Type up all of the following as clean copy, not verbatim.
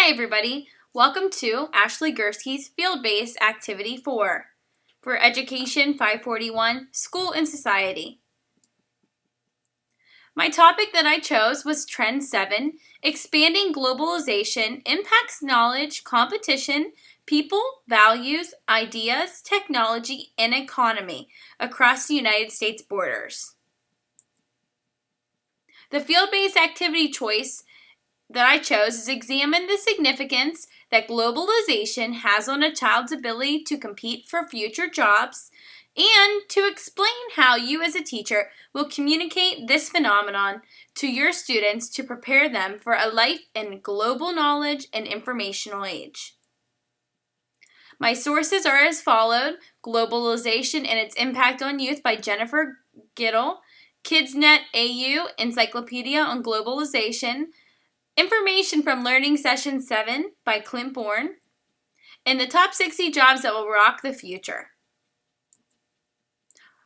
Hi everybody, welcome to Ashley Gursky's Field-Based Activity 4 for Education 541, School and Society. My topic that I chose was Trend 7, Expanding Globalization Impacts Knowledge, Competition, People, Values, Ideas, Technology, and Economy across the United States borders. The field-based activity choice that I chose is examine the significance that globalization has on a child's ability to compete for future jobs and to explain how you as a teacher will communicate this phenomenon to your students to prepare them for a life in global knowledge and informational age. My sources are as followed: Globalization and Its Impact on Youth by Jennifer Giddle, KidsNet AU Encyclopedia on Globalization, information from Learning Session 7 by Clint Bourne, and the top 60 jobs that will rock the future.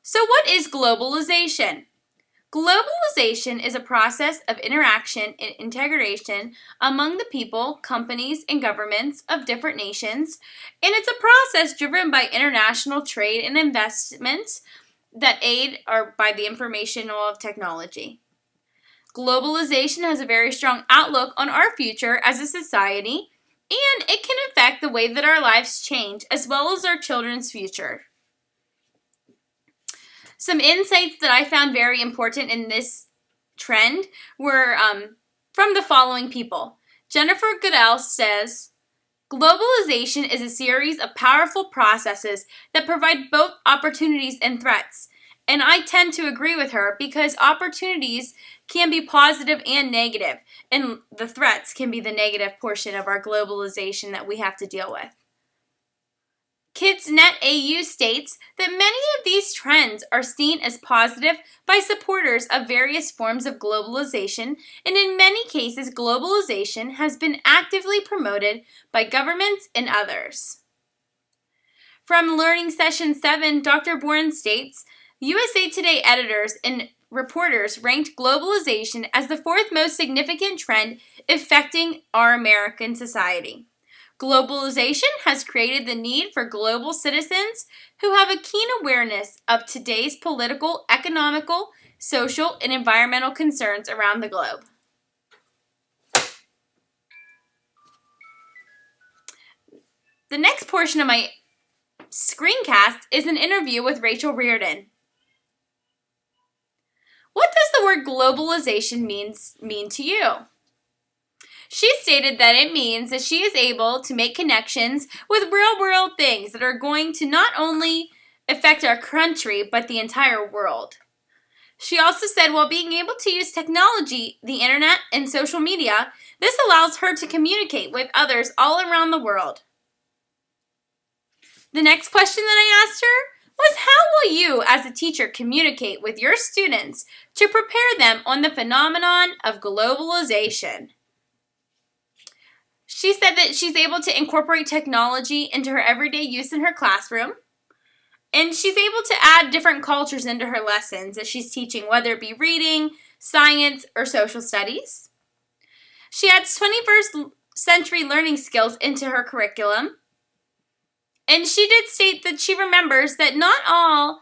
So what is globalization? Globalization is a process of interaction and integration among the people, companies, and governments of different nations, and it's a process driven by international trade and investments that aid or by the information of technology. Globalization has a very strong outlook on our future as a society, and it can affect the way that our lives change as well as our children's future. Some insights that I found very important in this trend were from the following people. Jennifer Giddle says, globalization is a series of powerful processes that provide both opportunities and threats. And I tend to agree with her because opportunities can be positive and negative, and the threats can be the negative portion of our globalization that we have to deal with. KidsNet AU states that many of these trends are seen as positive by supporters of various forms of globalization, and in many cases, globalization has been actively promoted by governments and others. From Learning Session 7, Dr. Bourne states, USA Today editors and reporters ranked globalization as the fourth most significant trend affecting our American society. Globalization has created the need for global citizens who have a keen awareness of today's political, economical, social, and environmental concerns around the globe. The next portion of my screencast is an interview with Rachel Reardon. What does the word globalization mean to you? She stated that it means that she is able to make connections with real-world things that are going to not only affect our country, but the entire world. She also said while being able to use technology, the internet, and social media, this allows her to communicate with others all around the world. The next question that I asked her was, how will you as a teacher communicate with your students to prepare them on the phenomenon of globalization? She said that she's able to incorporate technology into her everyday use in her classroom, and she's able to add different cultures into her lessons that she's teaching, whether it be reading, science, or social studies. She adds 21st century learning skills into her curriculum. And she did state that she remembers that not all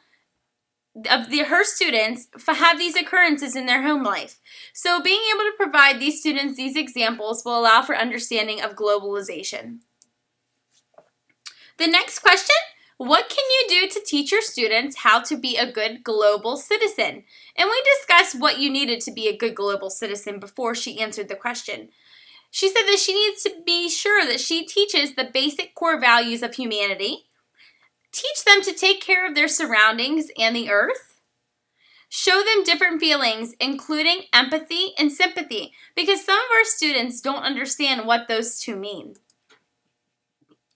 of her students have these occurrences in their home life. So being able to provide these students these examples will allow for understanding of globalization. The next question, what can you do to teach your students how to be a good global citizen? And we discussed what you needed to be a good global citizen before she answered the question. She said that she needs to be sure that she teaches the basic core values of humanity, teach them to take care of their surroundings and the earth, show them different feelings, including empathy and sympathy, because some of our students don't understand what those two mean.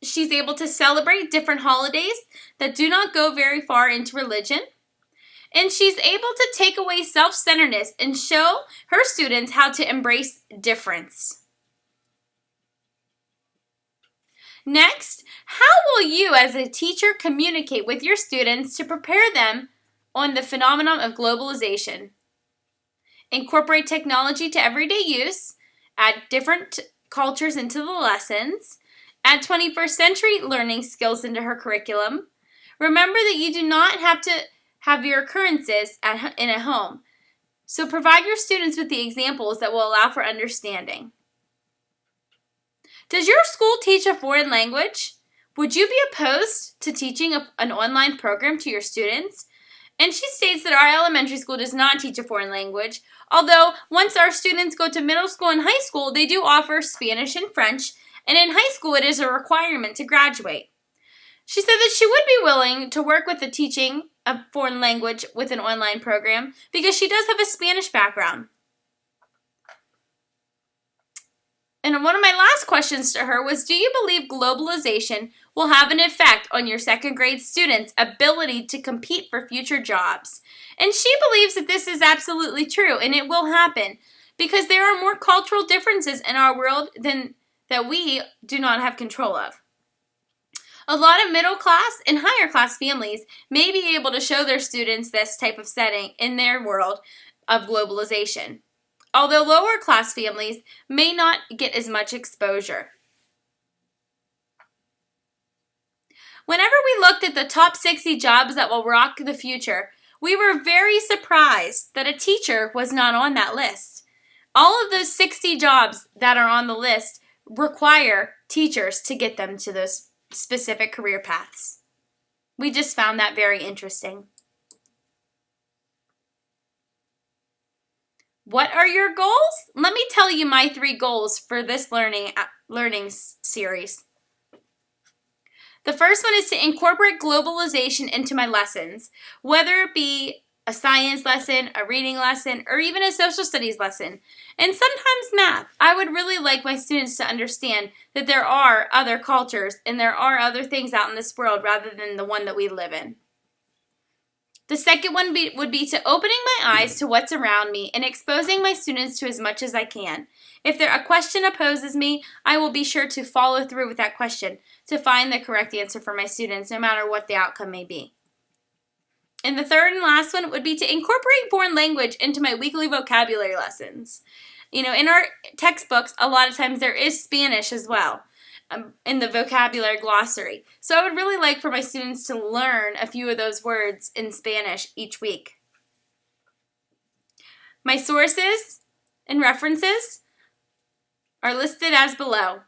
She's able to celebrate different holidays that do not go very far into religion, and she's able to take away self-centeredness and show her students how to embrace difference. Next, how will you as a teacher communicate with your students to prepare them on the phenomenon of globalization? Incorporate technology to everyday use, add different cultures into the lessons, add 21st century learning skills into her curriculum. Remember that you do not have to have your occurrences in a home, so provide your students with the examples that will allow for understanding. Does your school teach a foreign language? Would you be opposed to teaching an online program to your students? And she states that our elementary school does not teach a foreign language, although once our students go to middle school and high school, they do offer Spanish and French, and in high school it is a requirement to graduate. She said that she would be willing to work with the teaching of foreign language with an online program because she does have a Spanish background. And one of my last questions to her was, do you believe globalization will have an effect on your second grade students' ability to compete for future jobs? And she believes that this is absolutely true, and it will happen because there are more cultural differences in our world that we do not have control of. A lot of middle class and higher class families may be able to show their students this type of setting in their world of globalization, although lower class families may not get as much exposure. Whenever we looked at the top 60 jobs that will rock the future, we were very surprised that a teacher was not on that list. All of those 60 jobs that are on the list require teachers to get them to those specific career paths. We just found that very interesting. What are your goals? Let me tell you my 3 goals for this learning series. The first one is to incorporate globalization into my lessons, whether it be a science lesson, a reading lesson, or even a social studies lesson, and sometimes math. I would really like my students to understand that there are other cultures and there are other things out in this world rather than the one that we live in. The second one would be to opening my eyes to what's around me and exposing my students to as much as I can. If a question opposes me, I will be sure to follow through with that question to find the correct answer for my students, no matter what the outcome may be. And the third and last one would be to incorporate foreign language into my weekly vocabulary lessons. In our textbooks, a lot of times there is Spanish as well in the vocabulary glossary. So I would really like for my students to learn a few of those words in Spanish each week. My sources and references are listed as below.